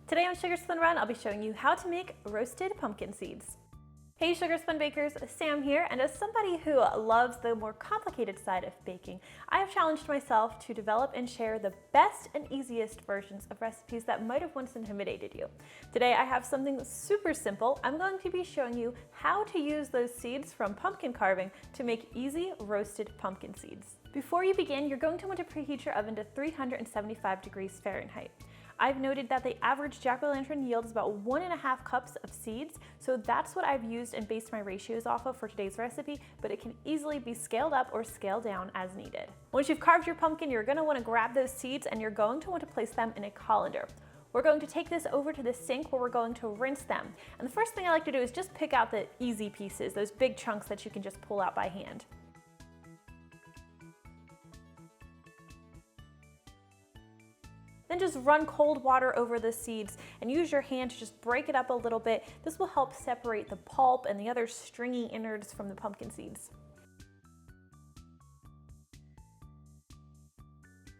Today on Sugar Spin Run, I'll be showing you how to make roasted pumpkin seeds. Hey Sugar Spin Bakers, Sam here, and as somebody who loves the more complicated side of baking, I have challenged myself to develop and share the best and easiest versions of recipes that might have once intimidated you. Today I have something super simple. I'm going to be showing you how to use those seeds from pumpkin carving to make easy roasted pumpkin seeds. Before you begin, you're going to want to preheat your oven to 375 degrees Fahrenheit. I've noted that the average jack-o'-lantern yields about 1.5 cups of seeds, so that's what I've used and based my ratios off of for today's recipe, but it can easily be scaled up or scaled down as needed. Once you've carved your pumpkin, you're going to want to grab those seeds and you're going to want to place them in a colander. We're going to take this over to the sink where we're going to rinse them. And the first thing I like to do is just pick out the easy pieces, those big chunks that you can just pull out by hand. Then just run cold water over the seeds and use your hand to just break it up a little bit. This will help separate the pulp and the other stringy innards from the pumpkin seeds.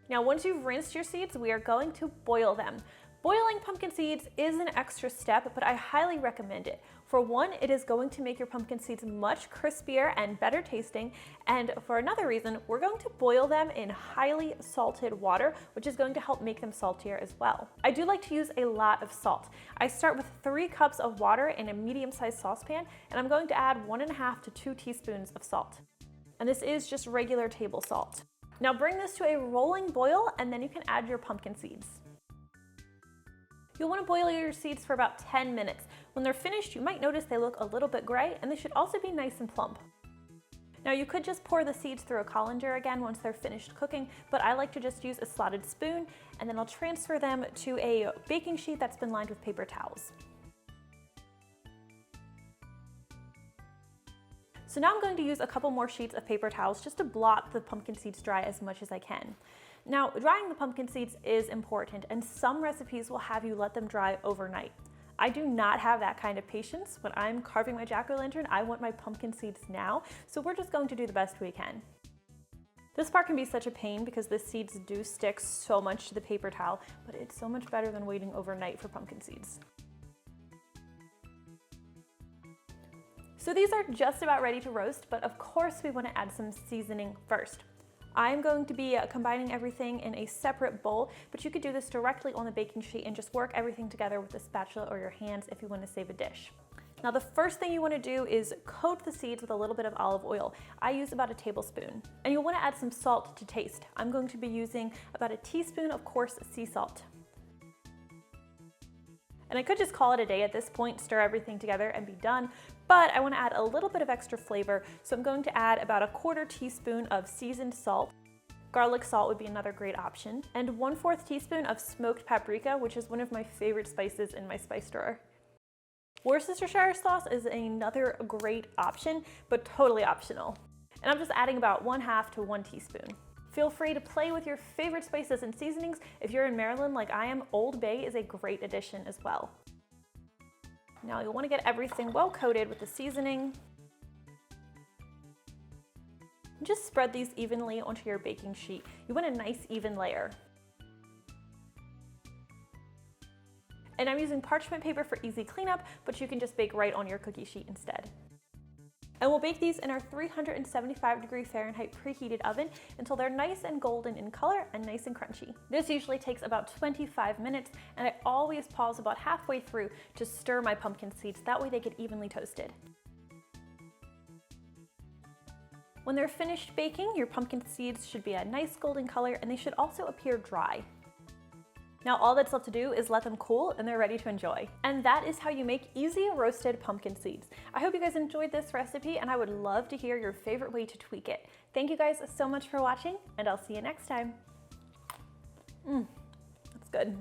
Now, once you've rinsed your seeds, we are going to boil them. Boiling pumpkin seeds is an extra step, but I highly recommend it. For one, it is going to make your pumpkin seeds much crispier and better tasting. And for another reason, we're going to boil them in highly salted water, which is going to help make them saltier as well. I do like to use a lot of salt. I start with 3 cups of water in a medium-sized saucepan, and I'm going to add 1.5 to 2 teaspoons of salt. And this is just regular table salt. Now bring this to a rolling boil, and then you can add your pumpkin seeds. You'll want to boil your seeds for about 10 minutes. When they're finished, you might notice they look a little bit gray, and they should also be nice and plump. Now you could just pour the seeds through a colander again once they're finished cooking, but I like to just use a slotted spoon, and then I'll transfer them to a baking sheet that's been lined with paper towels. So now I'm going to use a couple more sheets of paper towels just to blot the pumpkin seeds dry as much as I can. Now, drying the pumpkin seeds is important, and some recipes will have you let them dry overnight. I do not have that kind of patience. When I'm carving my jack-o'-lantern, I want my pumpkin seeds now, so we're just going to do the best we can. This part can be such a pain because the seeds do stick so much to the paper towel, but it's so much better than waiting overnight for pumpkin seeds. So these are just about ready to roast, but of course we want to add some seasoning first. I'm going to be combining everything in a separate bowl, but you could do this directly on the baking sheet and just work everything together with a spatula or your hands if you want to save a dish. Now the first thing you want to do is coat the seeds with a little bit of olive oil. I use about a tablespoon. And you'll want to add some salt to taste. I'm going to be using about a teaspoon of coarse sea salt. And I could just call it a day at this point, stir everything together and be done, but I want to add a little bit of extra flavor, so I'm going to add about a 1/4 teaspoon of seasoned salt. Garlic salt would be another great option, and 1/4 teaspoon of smoked paprika, which is one of my favorite spices in my spice drawer. Worcestershire sauce is another great option, but totally optional. And I'm just adding about 1/2 to 1 teaspoon. Feel free to play with your favorite spices and seasonings. If you're in Maryland like I am, Old Bay is a great addition as well. Now you'll want to get everything well coated with the seasoning. Just spread these evenly onto your baking sheet. You want a nice even layer. And I'm using parchment paper for easy cleanup, but you can just bake right on your cookie sheet instead. And we'll bake these in our 375 degree Fahrenheit preheated oven until they're nice and golden in color and nice and crunchy. This usually takes about 25 minutes, and I always pause about halfway through to stir my pumpkin seeds. That way they get evenly toasted. When they're finished baking, your pumpkin seeds should be a nice golden color, and they should also appear dry. Now all that's left to do is let them cool and they're ready to enjoy. And that is how you make easy roasted pumpkin seeds. I hope you guys enjoyed this recipe, and I would love to hear your favorite way to tweak it. Thank you guys so much for watching, and I'll see you next time. That's good.